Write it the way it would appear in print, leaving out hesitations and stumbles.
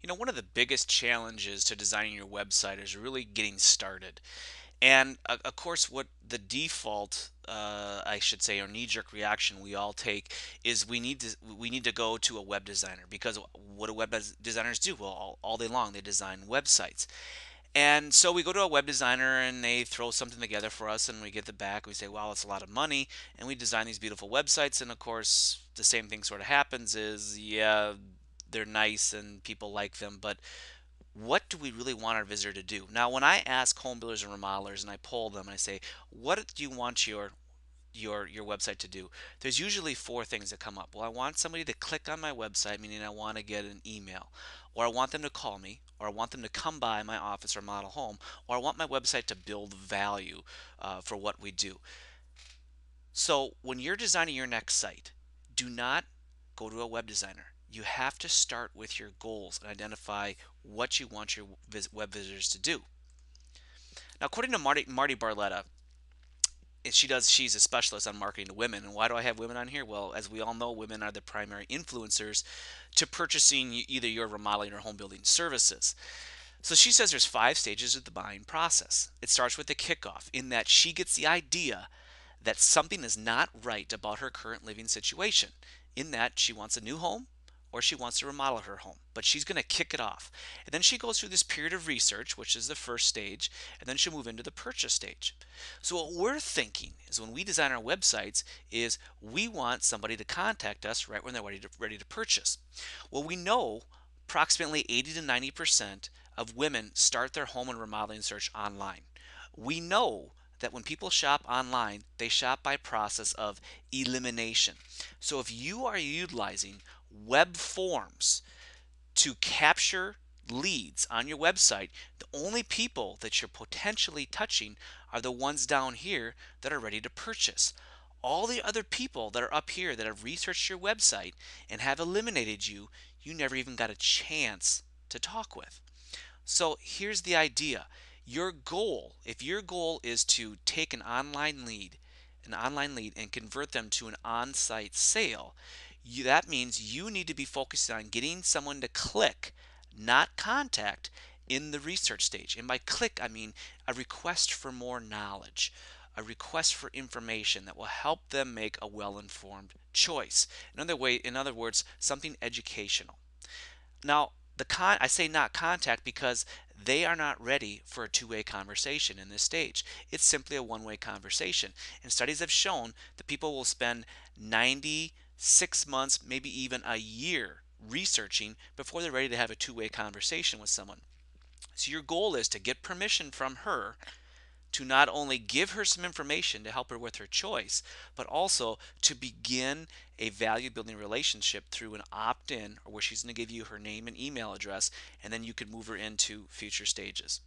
One of the biggest challenges to designing your website is really getting started. And of course, what the default, I should say, or knee-jerk reaction we all take is we need to go to a web designer because what do designers do? Well, all day long they design websites. And so we go to a web designer and they throw something together for us and we get the back. We say, wow, it's a lot of money. And we design these beautiful websites. And of course, the same thing sort of happens is, yeah, they're nice and people like them. But what do we really want our visitor to do? Now, when I ask home builders and remodelers and I poll them and I say, what do you want your website to do? There's usually four things that come up. Well, I want somebody to click on my website, meaning I want to get an email, or I want them to call me, or I want them to come by my office or model home, or I want my website to build value for what we do. So when you're designing your next site, do not go to a web designer. You have to start with your goals and identify what you want your web visitors to do. Now, according to Marty Barletta, she's a specialist on marketing to women. And why do I have women on here? Well, as we all know, women are the primary influencers to purchasing either your remodeling or home building services. So she says there's five stages of the buying process. It starts with the kickoff, in that she gets the idea that something is not right about her current living situation, in that she wants a new home or she wants to remodel her home, but she's going to kick it off. And then she goes through this period of research, which is the first stage, and then she'll move into the purchase stage. So what we're thinking is when we design our websites is we want somebody to contact us right when they're ready to purchase. Well, we know approximately 80 to 90% of women start their home and remodeling search online. We know that when people shop online, they shop by process of elimination. So if you are utilizing web forms to capture leads on your website, the only people that you're potentially touching are the ones down here that are ready to purchase. All the other people that are up here that have researched your website and have eliminated you, you never even got a chance to talk with. So here's the idea. If your goal is to take an online lead and convert them to an on-site sale, that means you need to be focused on getting someone to click, not contact, in the research stage. And by click, I mean a request for more knowledge, a request for information that will help them make a well-informed choice. In other words, something educational. Now, I say not contact because they are not ready for a two-way conversation in this stage. It's simply a one-way conversation. And studies have shown that people will spend 96 months, maybe even a year researching before they're ready to have a two-way conversation with someone. So your goal is to get permission from her to not only give her some information to help her with her choice, but also to begin a value building relationship through an opt in, or where she's going to give you her name and email address, and then you can move her into future stages.